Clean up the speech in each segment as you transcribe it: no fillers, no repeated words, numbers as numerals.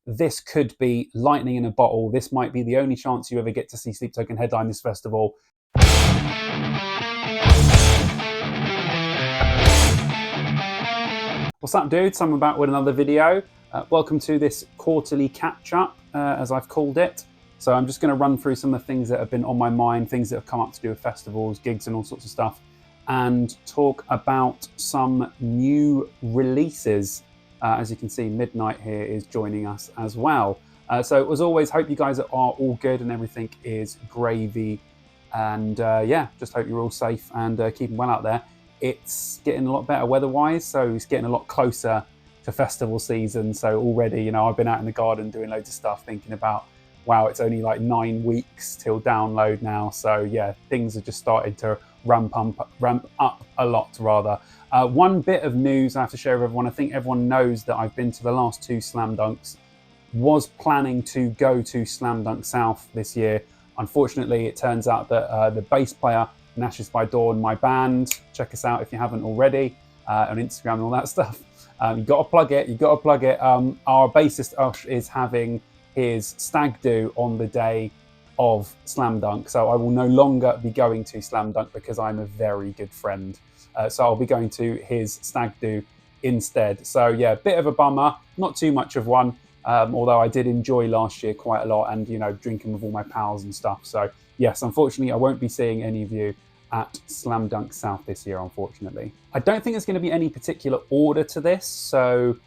this could be lightning in a bottle. This might be the only chance you ever get to see Sleep Token headline this festival. What's up, dudes? I'm back with another video. Welcome to this quarterly catch-up, as I've called it. So I'm just going to run through some of the things that have been on my mind, things that have come up to do with festivals, gigs and all sorts of stuff, and talk about some new releases. As you can see, Midnight here is joining us as well. So as always, hope you guys are all good and everything is gravy. And yeah, just hope you're all safe and keeping well out there. It's getting a lot better weather-wise, so it's getting a lot closer to festival season. So already, you know, I've been out in the garden doing loads of stuff, thinking about, wow, it's only like 9 weeks till download now. So yeah, things are just starting to ramp up a lot, rather. One bit of news I have to share with everyone. I think everyone knows that I've been to the last 2 Slam Dunks. Was planning to go to Slam Dunk South this year. Unfortunately, it turns out that the bass player, Ashes by Dawn, my band, check us out if you haven't already on Instagram and all that stuff. You've got to plug it. Our bassist Ush is having his stag do on the day of Slam Dunk, so I will no longer be going to Slam Dunk because I'm a very good friend. So I'll be going to his stag do instead. So yeah, bit of a bummer, not too much of one, although I did enjoy last year quite a lot, and you know, drinking with all my pals and stuff. So yes, unfortunately, I won't be seeing any of you at Slam Dunk South this year, unfortunately. I don't think there's going to be any particular order to this, so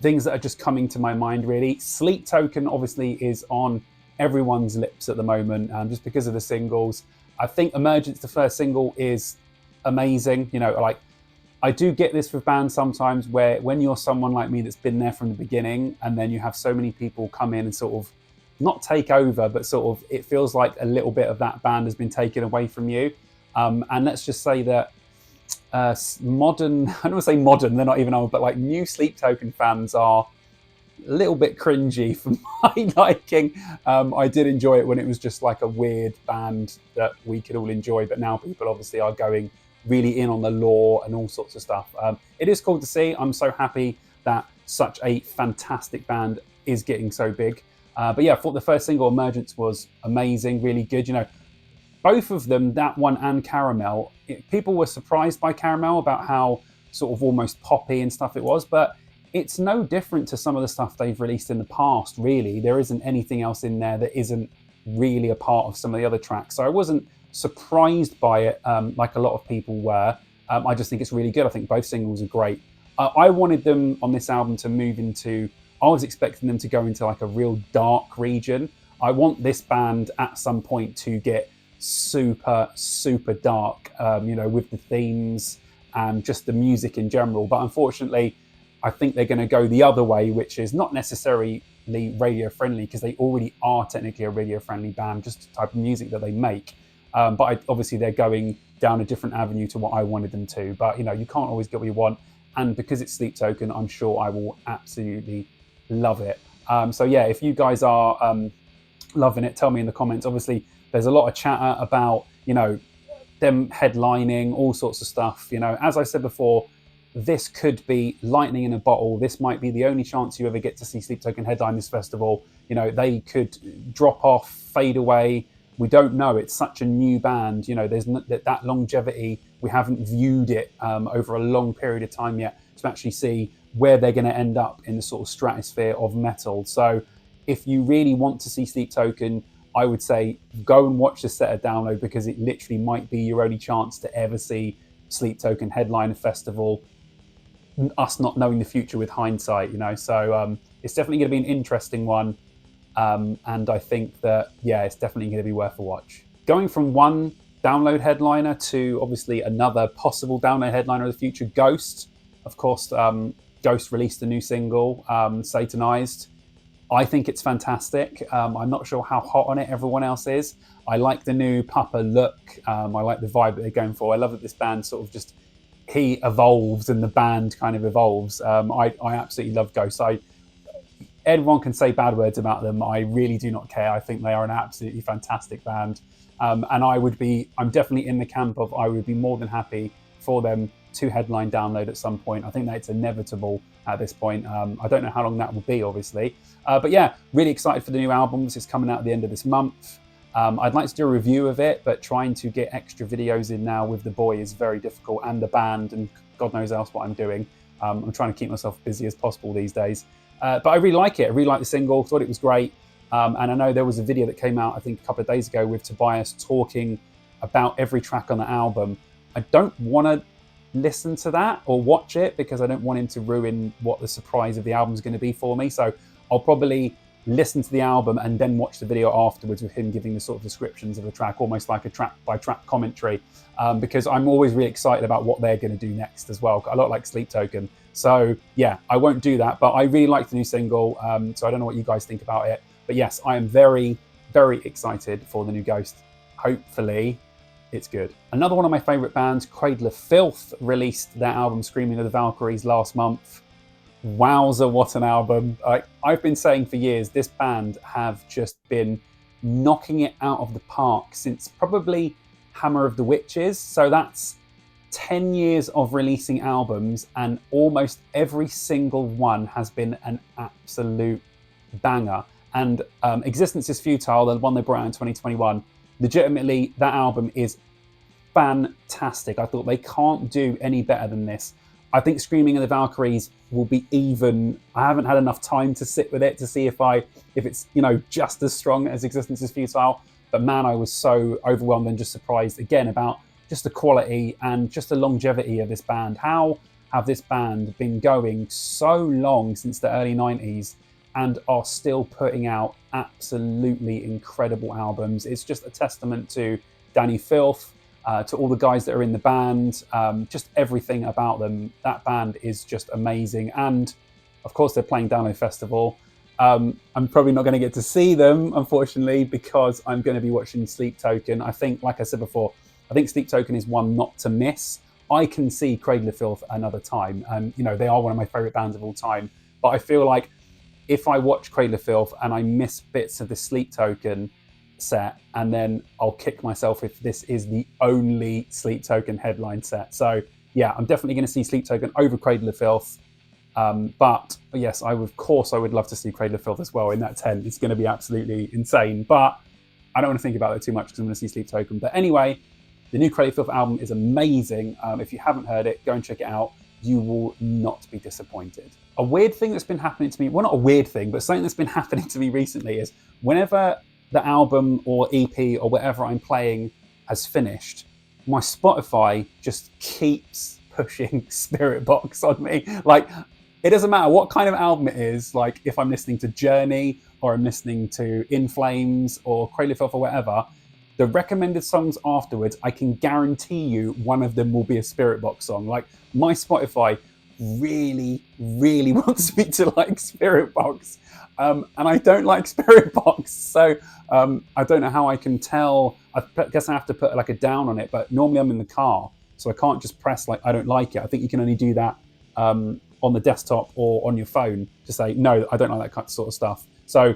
things that are just coming to my mind, really. Sleep Token obviously is on everyone's lips at the moment, just because of the singles. I think Emergence, the first single, is amazing. You know, like, I do get this with bands sometimes where when you're someone like me that's been there from the beginning, and then you have so many people come in and sort of not take over, but sort of, it feels like a little bit of that band has been taken away from you. And let's just say that modern, I don't want to say modern, they're not even old, but like new Sleep Token fans are a little bit cringy for my liking. I did enjoy it when it was just like a weird band that we could all enjoy, but now people obviously are going really in on the lore and all sorts of stuff. It is cool to see. I'm so happy that such a fantastic band is getting so big. But yeah, I thought the first single, Emergence, was amazing, really good. You know, both of them, that one and Caramel, people were surprised by Caramel about how sort of almost poppy and stuff it was, but it's no different to some of the stuff they've released in the past, really. There isn't anything else in there that isn't really a part of some of the other tracks. So I wasn't surprised by it like a lot of people were. I just think it's really good. I think both singles are great. I wanted them on this album to move into, I was expecting them to go into like a real dark region. I want this band at some point to get super dark, you know, with the themes and just the music in general. But unfortunately, I think they're going to go the other way, which is not necessarily radio friendly, because they already are technically a radio friendly band, just the type of music that they make. But obviously they're going down a different avenue to what I wanted them to. But you know, you can't always get what you want. And because it's Sleep Token, I'm sure I will absolutely love it. So yeah, if you guys are loving it, tell me in the comments. Obviously, there's a lot of chatter about, you know, them headlining, all sorts of stuff. You know, as I said before, this could be lightning in a bottle. This might be the only chance you ever get to see Sleep Token headline this festival. You know, they could drop off, fade away. We don't know. It's such a new band. You know, there's that longevity. We haven't viewed it over a long period of time yet to actually see where they're going to end up in the sort of stratosphere of metal. So if you really want to see Sleep Token, I would say go and watch this set of download, because it literally might be your only chance to ever see Sleep Token headline a festival, us not knowing the future with hindsight, you know. So it's definitely going to be an interesting one. And I think that, yeah, it's definitely going to be worth a watch. Going from one download headliner to obviously another possible download headliner of the future, Ghost. Of course, Ghost released a new single, Satanized. I think it's fantastic. I'm not sure how hot on it everyone else is. I like the new Papa look. I like the vibe that they're going for. I love that this band sort of just, he evolves and the band kind of evolves. I absolutely love Ghost. Everyone can say bad words about them. I really do not care. I think they are an absolutely fantastic band. And I'm definitely in the camp of, I would be more than happy for them to headline download at some point. I think that it's inevitable. at this point. I don't know how long that will be, obviously. But yeah, really excited for the new albums. It's coming out at the end of this month. I'd like to do a review of it, but trying to get extra videos in now with the boy is very difficult, and the band, and God knows else what I'm doing. I'm trying to keep myself busy as possible these days. But I really like it. I really like the single, thought it was great. And I know there was a video that came out, I think, a couple of days ago with Tobias talking about every track on the album. I don't want to listen to that or watch it because I don't want him to ruin what the surprise of the album is going to be for me. So I'll probably listen to the album and then watch the video afterwards with him giving the sort of descriptions of the track, almost like a track by track commentary, because I'm always really excited about what they're going to do next as well. A lot like Sleep Token. So yeah, I won't do that, but I really like the new single. So I don't know what you guys think about it, but yes, I am very, very excited for the new Ghost. Hopefully it's good. Another one of my favorite bands, Cradle of Filth, released their album Screaming of the Valkyries last month. Wowza, what an album. I've been saying for years, this band have just been knocking it out of the park since probably Hammer of the Witches. So that's 10 years of releasing albums, and almost every single one has been an absolute banger. And Existence is Futile, the one they brought out in 2021, legitimately, that album is fantastic. I thought they can't do any better than this. I think Screaming of the Valkyries will be even. I haven't had enough time to sit with it to see if it's, you know, just as strong as Existence is Futile. But man, I was so overwhelmed and just surprised again about just the quality and just the longevity of this band. How have this band been going so long, since the early 90s, and are still putting out absolutely incredible albums? It's just a testament to Danny Filth, to all the guys that are in the band, just everything about them. That band is just amazing. And of course, they're playing Download Festival. I'm probably not going to get to see them, unfortunately, because I'm going to be watching Sleep Token. I think, like I said before, I think Sleep Token is one not to miss. I can see Cradle of Filth another time. You know, they are one of my favorite bands of all time. But I feel like if I watch Cradle of Filth and I miss bits of the Sleep Token set, and then I'll kick myself if this is the only Sleep Token headline set. So yeah, I'm definitely going to see Sleep Token over Cradle of Filth. But yes, of course I would love to see Cradle of Filth as well in that tent. It's going to be absolutely insane. But I don't want to think about it too much because I'm going to see Sleep Token. But anyway, the new Cradle of Filth album is amazing. If you haven't heard it, go and check it out. You will not be disappointed. A weird thing that's been happening to me, well, not a weird thing, but something that's been happening to me recently is whenever the album or EP or whatever I'm playing has finished, my Spotify just keeps pushing Spirit Box on me. Like, it doesn't matter what kind of album it is, like if I'm listening to Journey or I'm listening to In Flames or Cradle of Filth or whatever, the recommended songs afterwards, I can guarantee you one of them will be a Spirit Box song. Like, my Spotify really, really wants me to like Spirit Box. And I don't like Spirit Box. So I don't know how I can tell. I guess I have to put like a down on it, but normally I'm in the car, so I can't just press like I don't like it. I think you can only do that on the desktop or on your phone to say, no, I don't like that kind of sort of stuff. So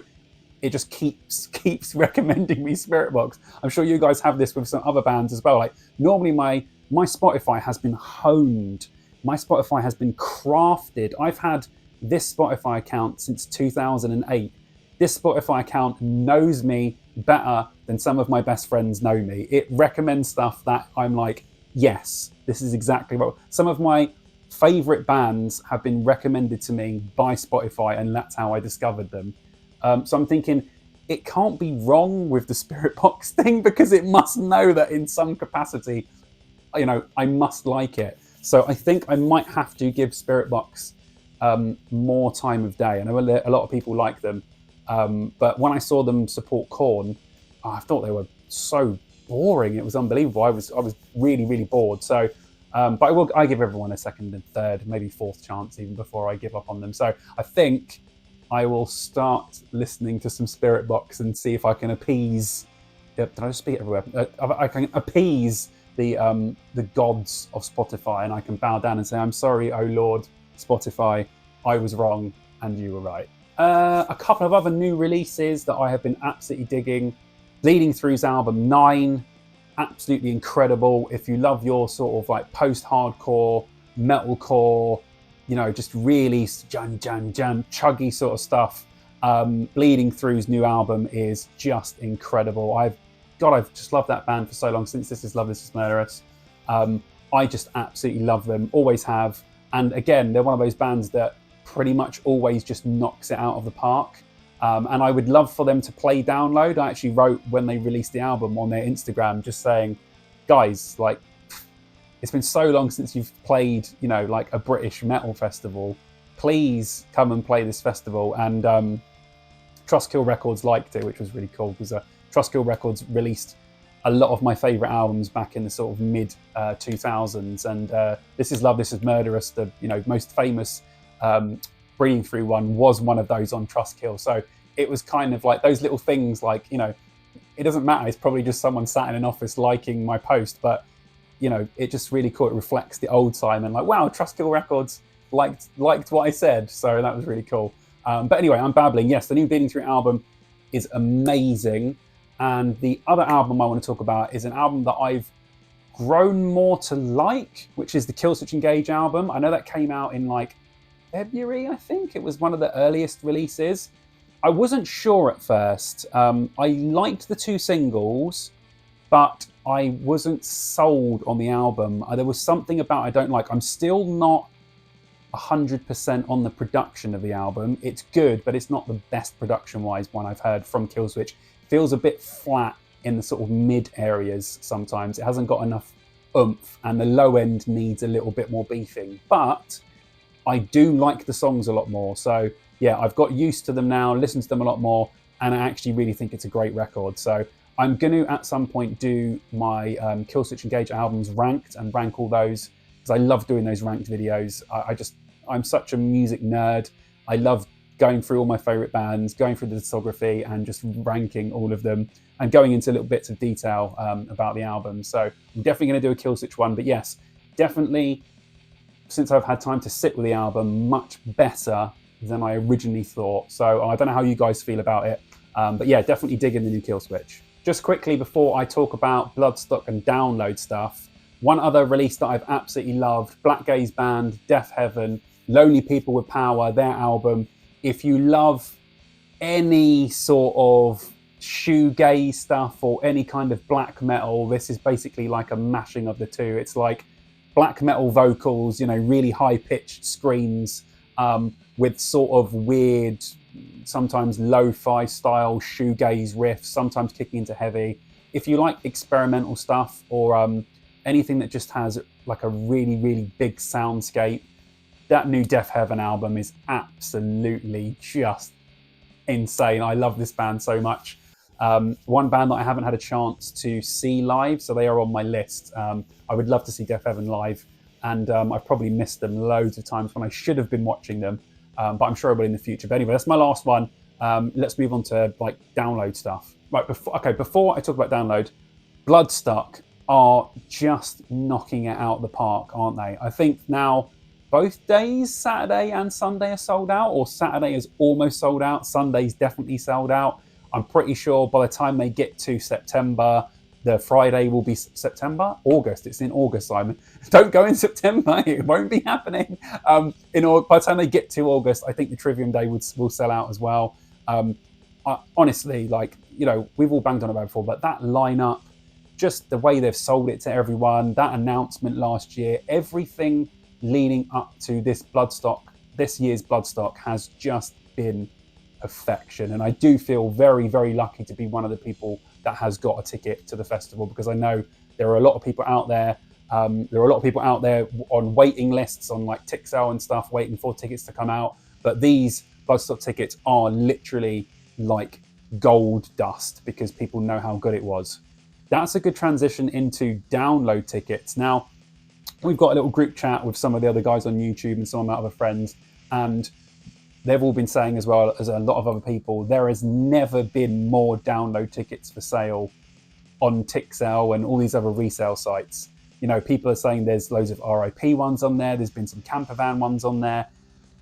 it just keeps recommending me Spirit Box. I'm sure you guys have this with some other bands as well. Like, normally my Spotify has been honed. My Spotify has been crafted. I've had this Spotify account since 2008. This Spotify account knows me better than some of my best friends know me. It recommends stuff that I'm like, yes, this is exactly what. Some of my favorite bands have been recommended to me by Spotify, and that's how I discovered them. So I'm thinking it can't be wrong with the Spirit Box thing, because it must know that in some capacity, you know, I must like it. So I think I might have to give Spirit Box more time of day. I know a lot of people like them, but when I saw them support Korn, I thought they were so boring. It was unbelievable. I was really, really bored. So, but I give everyone a second and third, maybe fourth chance even before I give up on them. So I think I will start listening to some Spirit Box and see if I can appease. Did I just speak everywhere? I can appease the gods of Spotify, and I can bow down and say, I'm sorry, oh Lord, Spotify, I was wrong and you were right. A couple of other new releases that I have been absolutely digging. Bleeding Through's album 9, absolutely incredible. If you love your sort of like post-hardcore, metalcore, you know, just really chuggy sort of stuff. Bleeding Through's new album is just incredible. I've just loved that band for so long, since This Is Love, This Is Murderous. I just absolutely love them, always have. And again, they're one of those bands that pretty much always just knocks it out of the park. And I would love for them to play Download. I actually wrote when they released the album on their Instagram, just saying, guys, like, it's been so long since you've played, you know, like a British metal festival. Please come and play this festival. And Trustkill Records liked it, which was really cool, because Trustkill Records released a lot of my favourite albums back in the sort of mid 2000s. And This Is Love, This Is Murderous, the, you know, most famous Breathing Through one, was one of those on Trustkill. So it was kind of like those little things, like, you know, it doesn't matter. It's probably just someone sat in an office liking my post, but you know, it just really cool. It reflects the old Simon, like, wow, Trustkill Records liked what I said. So that was really cool. But anyway, I'm babbling. Yes, the new Bleeding Through album is amazing. And the other album I want to talk about is an album that I've grown more to like, which is the Killswitch Engage album. I know that came out in like February, I think. It was one of the earliest releases. I wasn't sure at first. I liked the 2 singles, but I wasn't sold on the album. There was something about I don't like. I'm still not 100% on the production of the album. It's good, but it's not the best production-wise one I've heard from Killswitch. Feels a bit flat in the sort of mid areas sometimes. It hasn't got enough oomph, and the low end needs a little bit more beefing. But I do like the songs a lot more. So yeah, I've got used to them now, listened to them a lot more, and I actually really think it's a great record. So I'm going to, at some point, do my Killswitch Engage albums ranked and rank all those, because I love doing those ranked videos. I'm such a music nerd. I love going through all my favourite bands, going through the discography and just ranking all of them and going into little bits of detail about the album. So I'm definitely going to do a Killswitch one. But yes, definitely, since I've had time to sit with the album, much better than I originally thought. So I don't know how you guys feel about it. But yeah, definitely digging the new Killswitch. Just quickly, before I talk about Bloodstock and Download stuff, one other release that I've absolutely loved, Black Gaze band, Death Heaven, Lonely People with Power, their album. If you love any sort of shoegaze stuff or any kind of black metal, this is basically like a mashing of the two. It's like black metal vocals, you know, really high-pitched screams with sort of weird, sometimes lo-fi style shoegaze riffs, sometimes kicking into heavy. If you like experimental stuff or anything that just has like a really, really big soundscape, that new Death Heaven album is absolutely just insane. I love this band so much. One band that I haven't had a chance to see live, so they are on my list. I would love to see Death Heaven live, and I've probably missed them loads of times when I should have been watching them, but I'm sure I will in the future. But anyway, that's my last one. Let's move on to like Download stuff. Right, before I talk about Download, Bloodstock are just knocking it out of the park, aren't they? I think now both days, Saturday and Sunday, are sold out, or Saturday is almost sold out. Sunday's definitely sold out. I'm pretty sure by the time they get to September, the Friday will be August. It's in August, Simon. Don't go in September. It won't be happening. By the time they get to August, I think the Trivium Day will sell out as well. Honestly, like, you know, we've all banged on about it before, but that lineup, just the way they've sold it to everyone, that announcement last year, everything leading up to this year's Bloodstock has just been perfection. And I do feel very, very lucky to be one of the people that has got a ticket to the festival, because I know there are a lot of people out there. There are a lot of people out there on waiting lists on like Tixel and stuff, waiting for tickets to come out. But these Bloodstock tickets are literally like gold dust because people know how good it was. That's a good transition into Download tickets. Now, we've got a little group chat with some of the other guys on YouTube and some of my other friends, and they've all been saying, as well as a lot of other people, there has never been more Download tickets for sale on Tixel and all these other resale sites. You know, people are saying there's loads of RIP ones on there. There's been some campervan ones on there.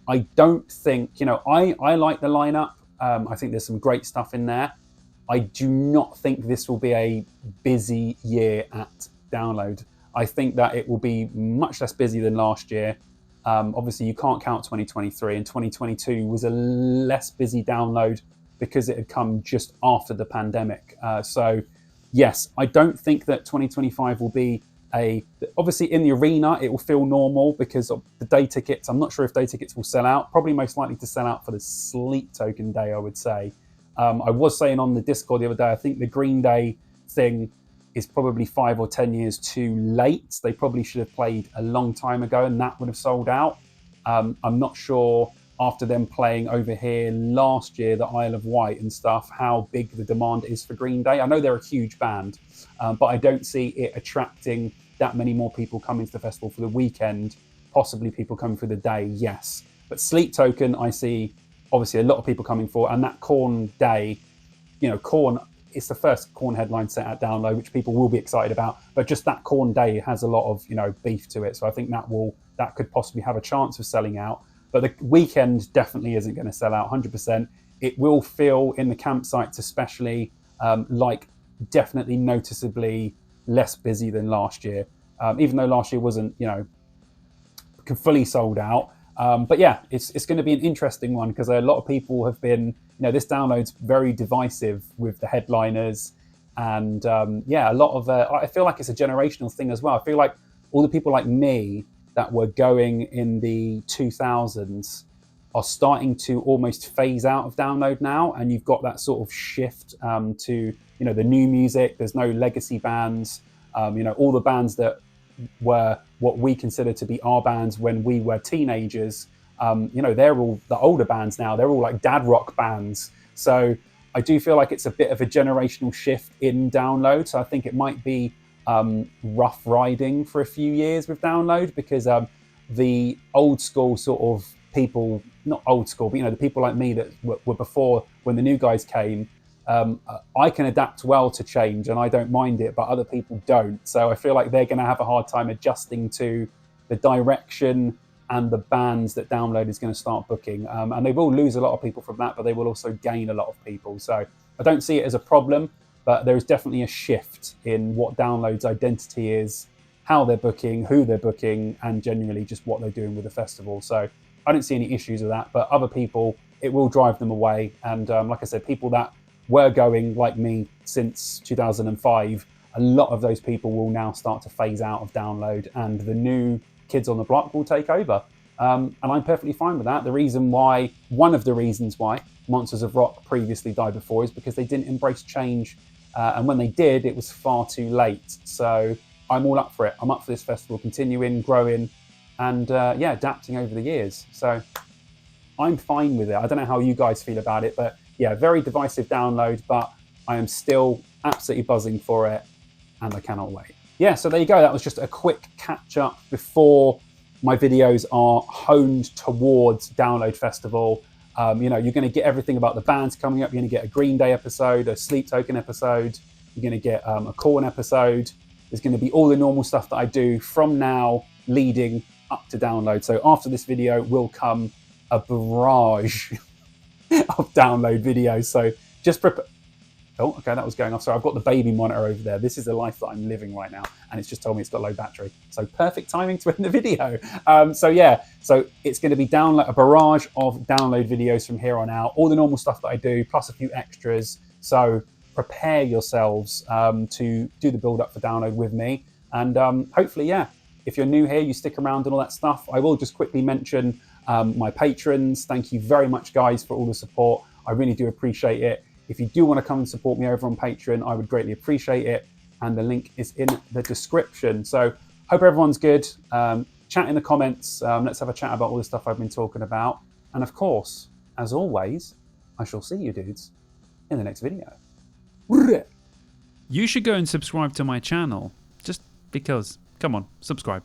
I don't think, you know, I like the lineup. I think there's some great stuff in there. I do not think this will be a busy year at Download. I think that it will be much less busy than last year. Obviously, you can't count 2023, and 2022 was a less busy download because it had come just after the pandemic. So, yes, I don't think that 2025 will be obviously in the arena, it will feel normal because of the day tickets. I'm not sure if day tickets will sell out. Probably most likely to sell out for the Sleep Token day, I would say. I was saying on the Discord the other day, I think the Green Day thing is probably 5 or 10 years too late. They probably should have played a long time ago and that would have sold out. I'm not sure after them playing over here last year, the Isle of Wight and stuff, how big the demand is for Green Day. I know they're a huge band, but I don't see it attracting that many more people coming to the festival for the weekend. Possibly people coming for the day, yes. But Sleep Token, I see obviously a lot of people coming for, and that Korn day, Korn, it's the first Korn headline set at Download, which people will be excited about. But just that Korn day has a lot of beef to it, so I think that could possibly have a chance of selling out. But the weekend definitely isn't going to sell out 100%. It will feel in the campsites, especially like definitely noticeably less busy than last year. Even though last year wasn't fully sold out. But yeah, it's going to be an interesting one because a lot of people have been, this download's very divisive with the headliners. And a lot of, I feel like it's a generational thing as well. I feel like all the people like me that were going in the 2000s are starting to almost phase out of download now. And you've got that sort of shift to, the new music. There's no legacy bands. All the bands that were what we consider to be our bands when we were teenagers, they're all the older bands now. They're all like dad rock bands. So I do feel like it's a bit of a generational shift in download. So I think it might be rough riding for a few years with download because the old school sort of people, not old school, but the people like me that were before when the new guys came, I can adapt well to change and I don't mind it, but other people don't. So I feel like they're going to have a hard time adjusting to the direction and the bands that Download is going to start booking. And they will lose a lot of people from that, but they will also gain a lot of people. So I don't see it as a problem, but there is definitely a shift in what Download's identity is, how they're booking, who they're booking, and genuinely just what they're doing with the festival. So I don't see any issues with that, but other people, it will drive them away. And like I said, people that were going like me since 2005, a lot of those people will now start to phase out of Download and the new kids on the block will take over. And I'm perfectly fine with that. One of the reasons why Monsters of Rock previously died before is because they didn't embrace change. And when they did, it was far too late. So I'm all up for it. I'm up for this festival continuing, growing, and adapting over the years. So I'm fine with it. I don't know how you guys feel about it, but yeah, very divisive Download, but I am still absolutely buzzing for it and I cannot wait. Yeah, so there you go. That was just a quick catch up before my videos are honed towards Download Festival. You're going to get everything about the bands coming up. You're going to get a Green Day episode, a Sleep Token episode. You're going to get a Korn episode. There's going to be all the normal stuff that I do from now leading up to Download. So after this video will come a barrage of Download videos. So just prepare. Oh, okay, that was going off. Sorry, I've got the baby monitor over there. This is the life that I'm living right now, and it's just told me it's got low battery. So perfect timing to end the video. So it's going to be a barrage of Download videos from here on out. All the normal stuff that I do, plus a few extras. So prepare yourselves to do the build up for Download with me, and hopefully, if you're new here, you stick around and all that stuff. I will just quickly mention my patrons. Thank you very much, guys, for all the support. I really do appreciate it. If you do want to come and support me over on Patreon, I would greatly appreciate it. And the link is in the description. So hope everyone's good. Chat in the comments. Let's have a chat about all the stuff I've been talking about. And of course, as always, I shall see you dudes in the next video. You should go and subscribe to my channel. Just because. Come on, subscribe.